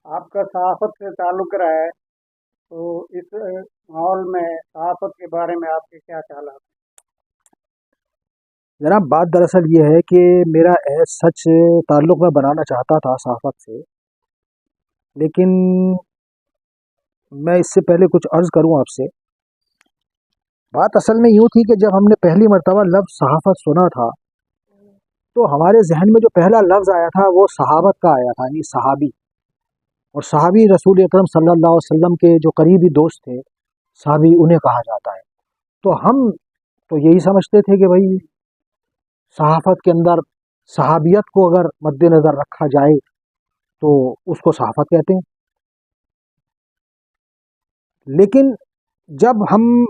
आपका सहाफ़त से ताल्लुक़ रहा है, तो इस माहौल में सहाफ़त के बारे में आपके क्या ख़यालात हैं? जनाब, बात दरअसल ये है कि मेरा सच ताल्लुक़ मैं बनाना चाहता था सहाफ़त से, लेकिन मैं इससे पहले कुछ अर्ज़ करूँ आपसे। बात असल में यूँ थी कि जब हमने पहली मर्तबा लफ्ज़ सहाफ़त सुना था, तो हमारे ज़हन में जो पहला लफ्ज़ आया था वो सहाबत का आया था, यानी सहाबी। और सहाबी रसूल अकरम सल्लल्लाहु अलैहि वसल्लम के जो करीबी दोस्त थे, सहाबी उन्हें कहा जाता है। तो हम तो यही समझते थे कि भाई सहाफ़त के अंदर सहाबियत को अगर मद्देनज़र रखा जाए तो उसको सहाफ़त कहते हैं। लेकिन जब हमने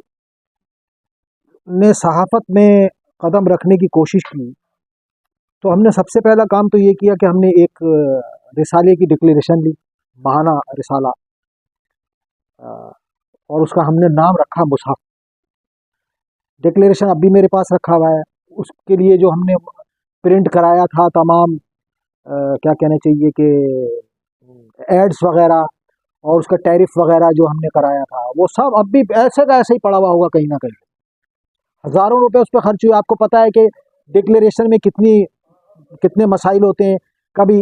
सहाफ़त में कदम रखने की कोशिश की, तो हमने सबसे पहला काम तो ये किया कि हमने एक रिसाले की डिक्लेरेशन ली, माहाना रिसाला, और उसका हमने नाम रखा मुसहफ़। डिक्लेरेशन अब भी मेरे पास रखा हुआ है। उसके लिए जो हमने प्रिंट कराया था तमाम क्या कहना चाहिए कि एड्स वगैरह और उसका टैरिफ वगैरह जो हमने कराया था, वो सब अब भी ऐसे का ऐसे ही पड़ा हुआ होगा कहीं ना कहीं। हज़ारों रुपए उस पर खर्च हुए। आपको पता है कि डिक्लेरेशन में कितने मसाइल होते हैं। कभी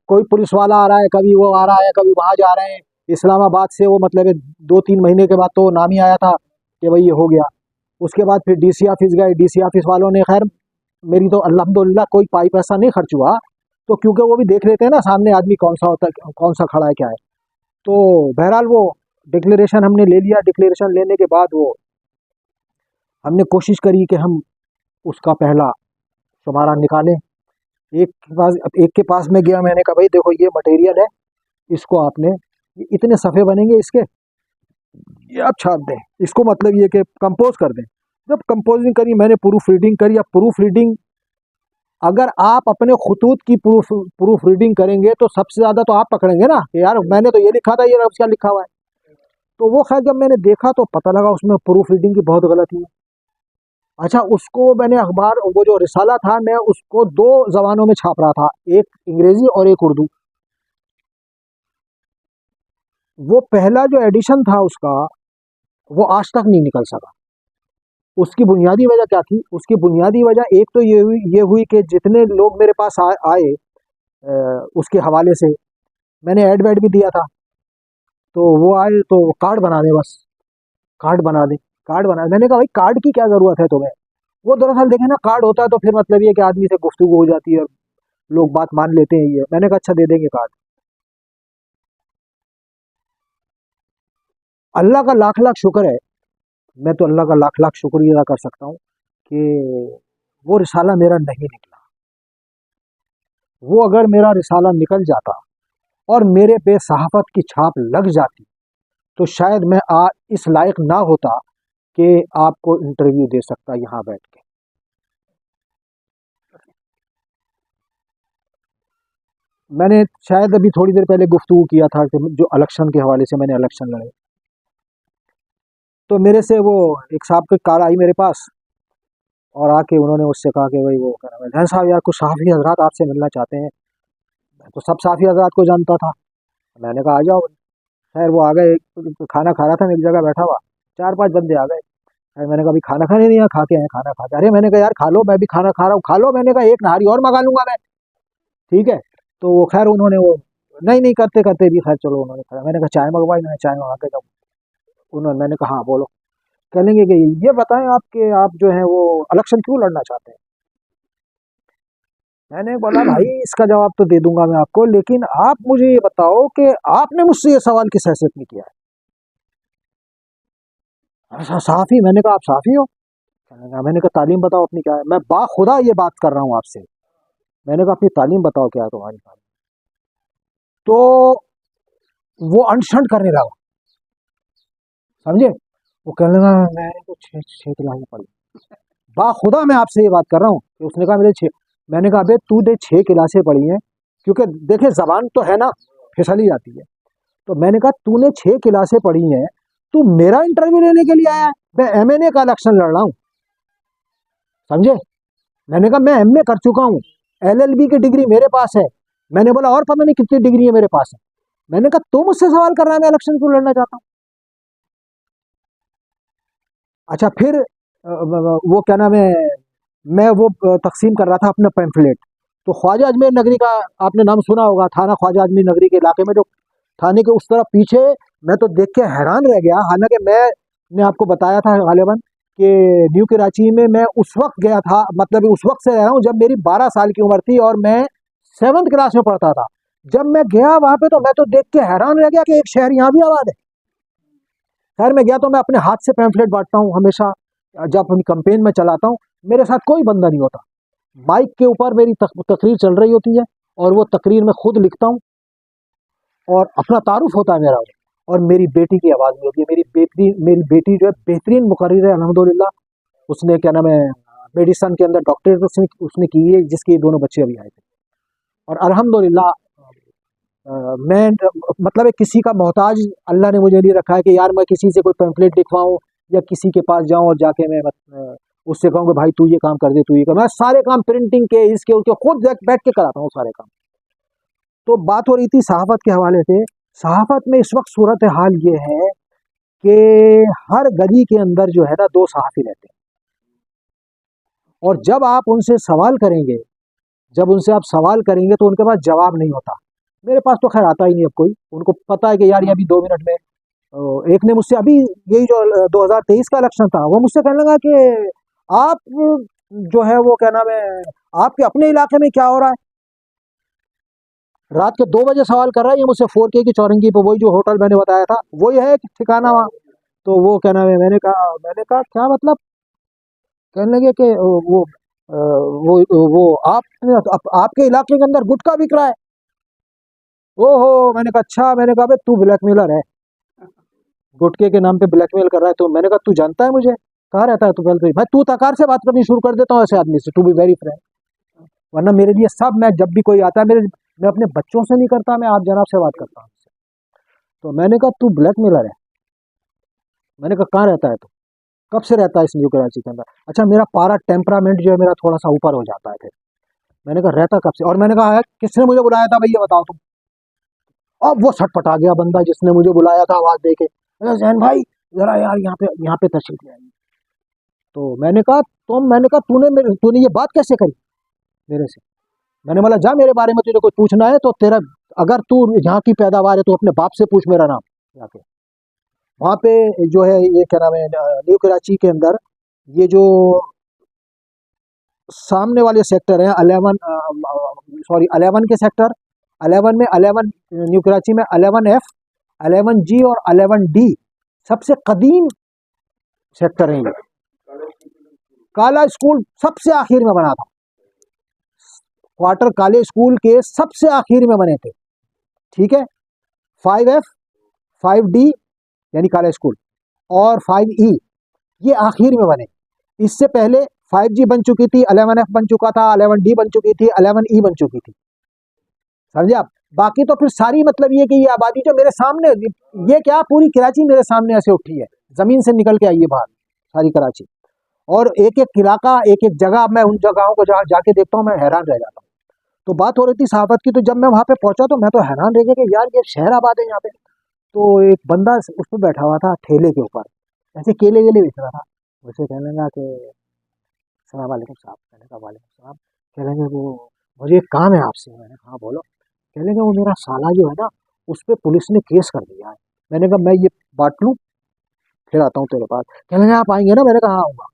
कोई पुलिस वाला आ रहा है, कभी वो आ रहा है, कभी वहाँ जा रहे हैं। इस्लामाबाद से वो मतलब 2-3 महीने के बाद तो नाम ही आया था कि भाई ये हो गया। उसके बाद फिर डीसी ऑफिस गए, डीसी ऑफिस वालों ने, खैर मेरी तो अल्हम्दुलिल्लाह कोई पाई पैसा नहीं खर्च हुआ, तो क्योंकि वो भी देख लेते हैं ना सामने आदमी कौन सा होता है, कौन सा खड़ा है, क्या है। तो बहरहाल वो डिक्लेरेशन हमने ले लिया। डिक्लेरेशन लेने के बाद वो हमने कोशिश करी कि हम उसका पहला शुमारा निकालें। एक के पास में गया, मैंने कहा भाई देखो ये मटेरियल है, इसको आपने इतने सफ़े बनेंगे इसके, ये आप छाप दें, इसको मतलब ये कि कंपोज कर दें। जब कंपोजिंग करी, मैंने प्रूफ रीडिंग करी। अब प्रूफ रीडिंग अगर आप अपने खुतूत की प्रूफ रीडिंग करेंगे तो सबसे ज़्यादा तो आप पकड़ेंगे ना कि यार मैंने तो ये लिखा था, ये लफ्ज़ क्या लिखा हुआ है। तो वो खैर जब मैंने देखा तो पता लगा उसमें प्रूफ रीडिंग की बहुत गलती है। अच्छा, उसको मैंने अखबार, वो जो रिसाला था, मैं उसको दो जबानों में छाप रहा था, एक अंग्रेजी और एक उर्दू। वो पहला जो एडिशन था उसका, वो आज तक नहीं निकल सका। उसकी बुनियादी वजह क्या थी? उसकी बुनियादी वजह एक तो ये हुई कि जितने लोग मेरे पास आए उसके हवाले से, मैंने ऐड वैड भी दिया था। तो वो आए तो कार्ड बना दे, बस कार्ड बना दे, कार्ड बना दे। मैंने कहा भाई कार्ड की क्या ज़रूरत है तुम्हें? वो दरअसल देखे ना, कार्ड होता है तो फिर मतलब ये कि आदमी से गुफ्तगू हो जाती है और लोग बात मान लेते हैं। ये मैंने कहा अच्छा दे देंगे कार्ड। अल्लाह का लाख लाख शुक्र है, मैं तो अल्लाह का लाख लाख शुक्रिया अदा कर सकता हूँ कि वो रिसाला मेरा नहीं निकला। वो अगर मेरा रिसाला निकल जाता और मेरे पे सहाफ़त की छाप लग जाती, तो शायद मैं इस लायक ना होता कि आपको इंटरव्यू दे सकता यहाँ बैठ के। मैंने शायद अभी थोड़ी देर पहले गुफ्तगू किया था कि जो इलेक्शन के हवाले से मैंने इलेक्शन लड़े, तो मेरे से वो एक साहब की कार आई मेरे पास और आके उन्होंने उससे कहा कि भाई वो क्या नाम है, जैन साहब यार कुछ सहाफ़ी हजरात आपसे मिलना चाहते हैं। मैं तो सब सहाफ़ी हजरात को जानता था। मैंने कहा आ जाओ। खैर वो आ गए, खाना खा रहा था मैं एक जगह बैठा हुआ, 4-5 बंदे आ गए। खैर मैंने कहा अभी खाना खाने नहीं आया, खा के आए, खाना खा के। अरे मैंने कहा यार खा लो, मैं भी खाना खा रहा हूँ, खा लो। मैंने कहा एक नहारी और मंगा लूंगा मैं, ठीक है। तो वो खैर उन्होंने वो नहीं नहीं करते करते भी खैर चलो उन्होंने खाया। मैंने कहा चाय मंगवाई, मैंने चाय मंगा के जब उन्होंने, मैंने कहा हाँ बोलो। कहेंगे कि ये बताएं आपके, आप जो है वो इलेक्शन क्यों लड़ना चाहते हैं? मैंने बोला भाई इसका जवाब तो दे दूंगा मैं आपको, लेकिन आप मुझे ये बताओ कि आपने मुझसे ये सवाल किस हैसियत में किया है? अच्छा साफ़ी? मैंने कहा आप साफ़ी हो? मैंने कहा तालीम बताओ अपनी क्या है। मैं बाखुदा ये बात कर रहा हूँ आपसे। मैंने कहा अपनी तालीम बताओ क्या है तुम्हारी तालीम। तो वो अनशन करने लगा, समझे। वो कहने लगा मैंने तो छः छः क्लासें पढ़ी। बाखुदा मैं आपसे ये बात कर रहा हूँ कि उसने कहा मेरे छः। मैंने कहा अबे तू दे 6 क्लासें पढ़ी हैं, क्योंकि देखे जबान तो है ना, फिसली जाती है। तो मैंने कहा तूने 6 क्लासें पढ़ी हैं, तू मेरा इंटरव्यू लेने के लिए आया है? मैं एमएनए का इलेक्शन लड़ रहा हूँ, समझे। मैंने कहा मैं एमए कर चुका हूँ, एलएलबी की डिग्री मेरे पास है। मैंने बोला और पता नहीं कितनी डिग्री है मेरे पास है। मैंने कहा तू मुझसे सवाल कर रहा है मैं इलेक्शन क्यों लड़ना चाहता हूँ। अच्छा फिर वो क्या नाम है, मैं वो तकसीम कर रहा था अपना पैम्फलेट, तो ख्वाजा अजमेर नगरी का आपने नाम सुना होगा, थाना ख्वाजा अजमेर नगरी के इलाके में जो थाने के उस तरफ पीछे, मैं तो देख के हैरान रह गया। हालांकि मैंने आपको बताया था गालिबन कि न्यू कराची में मैं उस वक्त गया था, मतलब उस वक्त से रह रहा हूँ जब मेरी 12 साल की उम्र थी और मैं 7th क्लास में पढ़ता था। जब मैं गया वहां पे तो मैं तो देख के हैरान रह गया कि एक शहर यहाँ भी आबाद है। खैर मैं गया तो मैं अपने हाथ से पैम्फलेट बांटता हूँ हमेशा, जब अपनी कंपेन में चलाता हूँ मेरे साथ कोई बंदा नहीं होता, माइक के ऊपर मेरी तकरीर चल रही होती है और वो तकरीर में खुद लिखता हूँ और अपना तारुफ होता है मेरा, और मेरी बेटी की आवाज़ में होती है। मेरी बेटी जो है बेहतरीन मुकर्रिर है अल्हम्दुलिल्लाह, उसने क्या नाम है मेडिसन के अंदर डॉक्टरेट उसने की है, जिसके दोनों बच्चे अभी आए थे। और अल्हम्दुलिल्लाह मैं मतलब है किसी का मोहताज अल्लाह ने मुझे नहीं रखा है कि यार मैं किसी से कोई पैम्फलेट लिखवाऊँ या किसी के पास जाऊँ और जाके मैं उससे कहूँ कि भाई तू ये काम कर दे, तू ये कर। मैं सारे काम प्रिंटिंग के इसके उसके खुद बैठ के कराता हूँ सारे काम। तो बात हो रही थी सहाफत के हवाले से। सहाफत में इस वक्त सूरत हाल ये है कि हर गली के अंदर जो है ना 2 सहाफ़ी रहते हैं, और जब उनसे आप सवाल करेंगे तो उनके पास जवाब नहीं होता। मेरे पास तो खैर आता ही नहीं अब कोई, उनको पता है कि यार ये अभी 2 मिनट में एक ने मुझसे अभी यही जो 2023 का इलेक्शन था वो मुझसे कहने लगा कि आप जो है वो क्या नाम है आपके अपने इलाके में क्या हो रहा है। रात के 2 बजे सवाल कर रहा है ये मुझसे 4K की चौरंगी पे, वही जो होटल मैंने बताया था वही है ठिकाना वहाँ। तो वो क्या नाम है, मैंने कहा क्या मतलब। कहने लगे कि वो आपके इलाके के अंदर गुटखा बिक रहा है। ओहो, मैंने कहा अच्छा। मैंने कहा तू ब्लैकमेलर है, गुटके के नाम पे ब्लैकमेल कर रहा है। तो मैंने कहा तू जानता है मुझे, कहाँ रहता है तू, पहले तो मैं तू तकार से बात करनी शुरू कर देता हूँ ऐसे आदमी से, टू बी वेरी फ्रैंक। वरना मेरे लिए सब, मैं जब भी कोई आता है मैं अपने बच्चों से नहीं करता, मैं आप जनाब से बात करता हूँ। तो मैंने कहा तू ब्लैकमेलर है। मैंने कहा कहाँ रहता है तू, कब से रहता है इस न्यू कराची के अंदर। अच्छा मेरा पारा टेम्परामेंट जो है मेरा थोड़ा सा ऊपर हो जाता है फिर। मैंने कहा रहता कब से, और मैंने कहा किसने मुझे बुलाया था भैया बताओ तुम। अब वो छटपटा गया बंदा जिसने मुझे बुलाया था आवाज दे के, जैन भाई जरा यार यहाँ पे तशरीफ ले आइए। तो मैंने कहा तूने ये बात कैसे करी मेरे से। मैंने बोला जा मेरे बारे में तुझे कुछ पूछना है तो तेरा, अगर तू यहाँ की पैदावार है तो अपने बाप से पूछ मेरा नाम जाके। वहाँ पे जो है ये क्या नाम है न्यू कराची के अंदर ये जो सामने वाले सेक्टर है 11 के सेक्टर 11 में 11 न्यू कराची में 11F 11G और 11D सबसे कदीम सेक्टर है ये। काला स्कूल सबसे आखिर में बना था, क्वार्टर काले स्कूल के सबसे आखिर में बने थे, ठीक है। 5F 5D यानी काला स्कूल और 5E ये आखिर में बने। इससे पहले 5G बन चुकी थी, 11F बन चुका था, 11D बन चुकी थी, 11E बन चुकी थी, समझे आप। बाकी तो फिर सारी मतलब ये कि ये आबादी जो मेरे सामने, ये क्या पूरी कराची मेरे सामने ऐसे उठी है, जमीन से निकल के आई है बाहर सारी कराची। और एक एक इलाका एक एक जगह, मैं उन जगहों को जहाँ जाके देखता हूँ मैं हैरान रह जाता हूँ। तो बात हो रही थी सहाफत की, तो जब मैं वहाँ पे पहुंचा तो मैं तो हैरान रह गया कि यार ये शहर आबाद है यहाँ पे। तो एक बंदा उस पर बैठा हुआ था ठेले के ऊपर, ऐसे केले वेले बेच रहा था। मुझसे कहने लगा कि सलाम वालेकुम साहब। मैंने कहा वालेकुम सलाम। कह लेंगे वो मुझे एक काम है आपसे। मैंने कहा हाँ बोलो। कह लेंगे वो मेरा साला जो है ना उस पर पुलिस ने केस कर दिया है। मैंने कहा मैं ये बांट लूँ फिर आता हूँ तेरे पास। कह लेंगे आप आएंगे ना। मैंने कहा हाँ आऊँगा।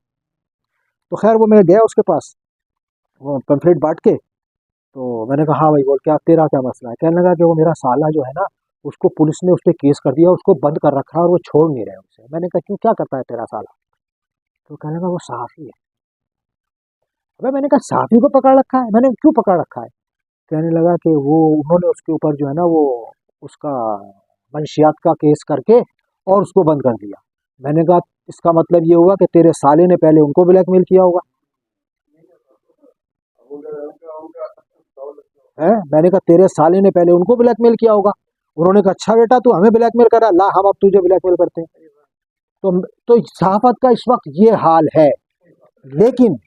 तो खैर वो मैं गया उसके पास वो पैम्फलेट बांट के। तो मैंने कहा हाँ भाई बोल, क्या तेरा क्या मसला है। कहने लगा कि वो मेरा साला जो है ना उसको पुलिस ने उस पर केस कर दिया, उसको बंद कर रखा है और वो छोड़ नहीं रहे उसे। मैंने कहा क्यों, क्या करता है तेरा साला। तो कहने लगा वो सहाफ़ी है। अबे मैंने कहा सहाफ़ी को पकड़ रखा है। मैंने क्यों पकड़ रखा है। कहने लगा कि वो उन्होंने उसके ऊपर जो है ना वो उसका मंशियात का केस करके और उसको बंद कर दिया। मैंने कहा इसका मतलब ये हुआ कि तेरे साले ने पहले उनको ब्लैकमेल किया होगा है। मैंने कहा तेरे साले ने पहले उनको ब्लैकमेल किया होगा। उन्होंने कहा अच्छा बेटा तू हमें ब्लैकमेल कर रहा, ला हम अब तुझे ब्लैकमेल करते हैं। तो सहाफत का इस वक्त ये हाल है। लेकिन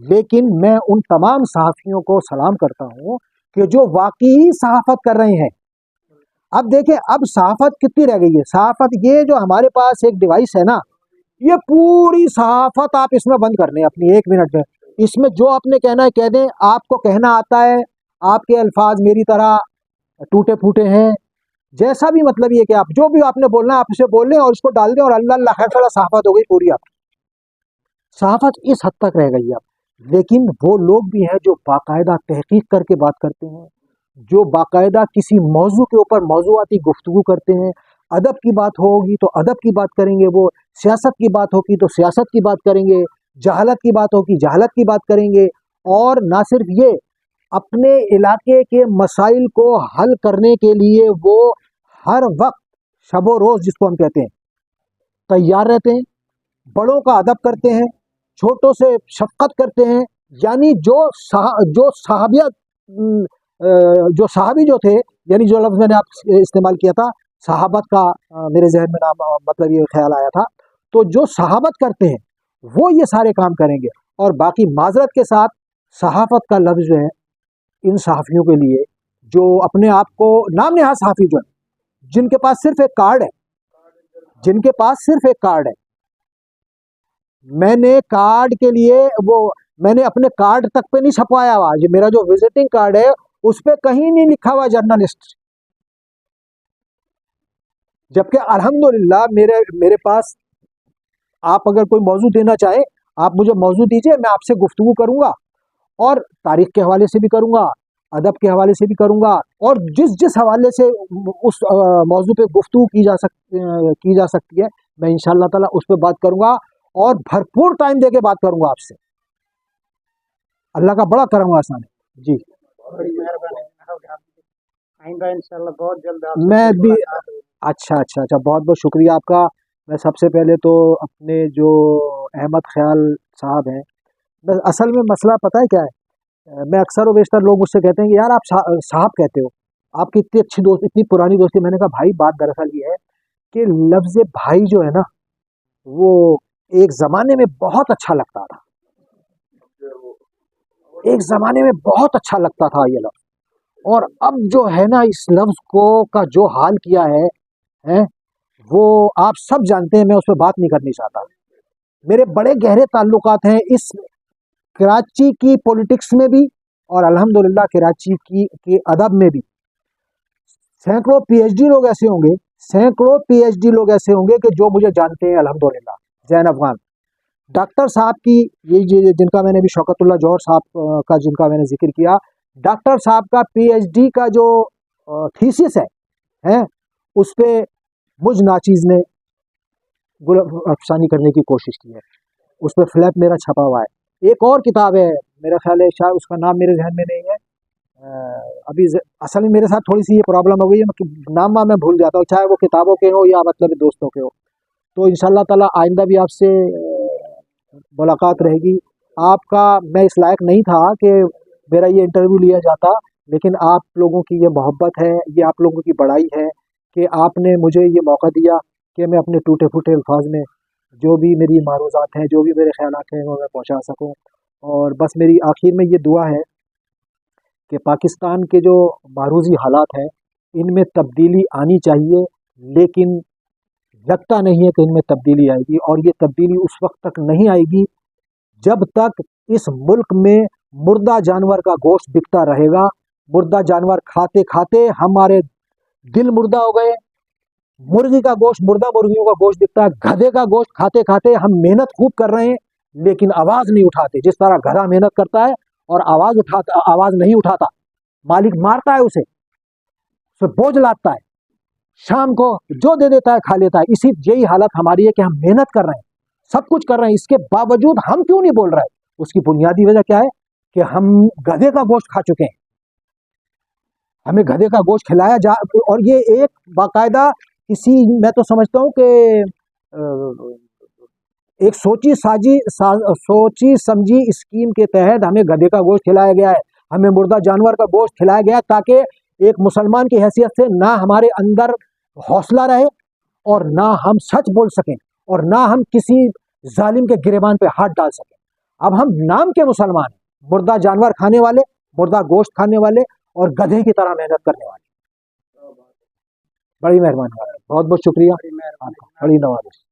लेकिन मैं उन तमाम सहाफ़ियों को सलाम करता हूँ कि जो वाकई सहाफत कर रहे हैं। अब देखें, अब सहाफत कितनी रह गई है। सहाफत, ये जो हमारे पास एक डिवाइस है ना, ये पूरी सहाफत आप इसमें बंद कर लें अपनी 1 मिनट में। इसमें जो आपने कहना है कह दें, आपको कहना आता है, आपके अल्फाज मेरी तरह टूटे फूटे हैं, जैसा भी मतलब ये कि आप जो भी आपने बोलना है आप इसे बोल लें और इसको डाल दें और अल्लाह अल्लाह खैर सला सहाफत हो गई पूरी आपकी। सहाफत इस हद तक रह गई अब। लेकिन वो लोग भी हैं जो बाकायदा तहकीक करके बात करते हैं, जो बाकायदा किसी मौजू के ऊपर मौजूआती गुफ्तगू करते हैं। अदब की बात होगी तो अदब की बात करेंगे, वो सियासत की बात होगी तो सियासत की बात करेंगे, जहालत की बात होगी जहालत की बात करेंगे। और ना सिर्फ ये, अपने इलाके के मसाइल को हल करने के लिए वो हर वक्त शबो रोज़ जिसको हम कहते हैं तैयार रहते हैं, बड़ों का अदब करते हैं, छोटों से शफकत करते हैं। यानी जो सहाबियत जो सहाबी जो थे, यानी जो लफ्ज़ मैंने आप इस्तेमाल किया था सहाबत का, मेरे जहन में नाम मतलब ये ख्याल आया था। तो जो सहाबत करते हैं वो ये सारे काम करेंगे। और बाकी माजरत के साथ सहाफत का लफ्ज़ जो है इन सहाफ़ियों के लिए जो अपने आप को नाम नहाद सहाफ़ी जो है, जिनके पास सिर्फ एक कार्ड है, जिनके पास सिर्फ एक कार्ड है। मैंने कार्ड के लिए वो मैंने अपने कार्ड तक पे नहीं छपवाया हुआ, जो मेरा जो विजिटिंग कार्ड है उस पर कहीं नहीं लिखा हुआ जर्नलिस्ट। जबकि अल्हम्दुलिल्लाह मेरे पास, आप अगर कोई मौजू देना चाहे आप मुझे मौजू दीजिए, मैं आपसे गुफ्तगू करूंगा और तारीख के हवाले से भी करूंगा, अदब के हवाले से भी करूंगा, और जिस जिस हवाले से उस मौजू पे गुफ्तगू की जा सकती है मैं इंशाअल्लाह ताला उस पर बात करूंगा और भरपूर टाइम दे के बात करूंगा आपसे। अल्लाह का बड़ा करम आसान है जी। बड़ी मेहरबानी जनाब आपकी। आइंदा इंशाल्लाह बहुत जल्द आपसे मैं फिर भी, मुलाकात होगी। अच्छा, बहुत बहुत शुक्रिया आपका। मैं सबसे पहले तो अपने जो अहमद ख्याल साहब हैं, मैं असल में मसला पता है क्या है, मैं अक्सर व बेशतर लोग मुझसे कहते हैं कि यार आप साहब कहते हो, आपकी इतनी अच्छी दोस्त, इतनी पुरानी दोस्ती। मैंने कहा भाई बात दरअसल ये है कि लफ्ज़ भाई जो है ना, वो एक ज़माने में बहुत अच्छा लगता था, एक ज़माने में बहुत अच्छा लगता था ये लफ्ज़। और अब जो है ना, इस लफ्ज़ को का जो हाल किया है वो आप सब जानते हैं, मैं उस पर बात नहीं करनी चाहता। मेरे बड़े गहरे ताल्लुकात हैं इस कराची की पॉलिटिक्स में भी और अल्हम्दुलिल्लाह कराची की के अदब में भी। सैकड़ों पीएचडी लोग ऐसे होंगे, सैकड़ों पीएचडी लोग ऐसे होंगे कि जो मुझे जानते हैं अल्हम्दुलिल्लाह। जैन अफगान डॉक्टर साहब की, ये जिनका मैंने भी शौकतुल्लाह जौहर साहब का जिनका मैंने जिक्र किया, डॉक्टर साहब का पीएचडी का जो थीसिस है उस पर मुझ नाचीज़ ने गुल अफसानी करने की कोशिश की है, उस पर फ्लैप मेरा छपा हुआ है। एक और किताब है, मेरा ख्याल है शायद उसका नाम मेरे जहन में नहीं है, अभी असल में मेरे साथ थोड़ी सी ये प्रॉब्लम हो गई है, नाम मैं भूल जाता हूँ, चाहे वो किताबों के हो या मतलब दोस्तों के हो। तो इंशाल्लाह ताला आइंदा भी आपसे मुलाकात रहेगी। आपका, मैं इस लायक नहीं था कि मेरा ये इंटरव्यू लिया जाता, लेकिन आप लोगों की ये मोहब्बत है, ये आप लोगों की बड़ाई है कि आपने मुझे ये मौका दिया कि मैं अपने टूटे फूटे अल्फाज में जो भी मेरी मारूज़ात हैं, जो भी मेरे ख्यालात हैं वो मैं पहुँचा सकूँ। और बस मेरी आखिर में ये दुआ है कि पाकिस्तान के जो मारूज़ी हालात हैं इनमें तब्दीली आनी चाहिए, लेकिन लगता नहीं है कि इनमें तब्दीली आएगी। और ये तब्दीली उस वक्त तक नहीं आएगी जब तक इस मुल्क में मुर्दा जानवर का गोश्त बिकता रहेगा। मुर्दा जानवर खाते खाते हमारे दिल मुर्दा हो गए। मुर्गी का गोश्त, मुर्दा मुर्गियों का गोश्त बिकता है। गधे का गोश्त खाते खाते हम मेहनत खूब कर रहे हैं लेकिन आवाज़ नहीं उठाते। जिस तरह गधा मेहनत करता है और आवाज़ नहीं उठाता, मालिक मारता है उसे, उसे बोझ लाता है, शाम को जो दे देता है खा लेता है। इसी यही हालत हमारी है कि हम मेहनत कर रहे हैं, सब कुछ कर रहे हैं, इसके बावजूद हम क्यों नहीं बोल रहे? उसकी बुनियादी वजह क्या है कि हम गधे का गोश्त खा चुके हैं। हमें गधे का गोश्त खिलाया जा, और ये एक बाकायदा किसी, मैं तो समझता हूँ कि एक सोची समझी स्कीम के तहत हमें गधे का गोश्त खिलाया गया है, हमें मुर्दा जानवर का गोश्त खिलाया गया है, ताकि एक मुसलमान की हैसियत से ना हमारे अंदर हौसला रहे और ना हम सच बोल सकें और ना हम किसी जालिम के गिरेबान पे हाथ डाल सकें। अब हम नाम के मुसलमान हैं, मुर्दा जानवर खाने वाले, मुर्दा गोश्त खाने वाले और गधे की तरह मेहनत करने वाले। बड़ी मेहरबानी, बहुत बहुत शुक्रिया बड़ी मेहरबानी। आपका, बड़ी नवाजिश।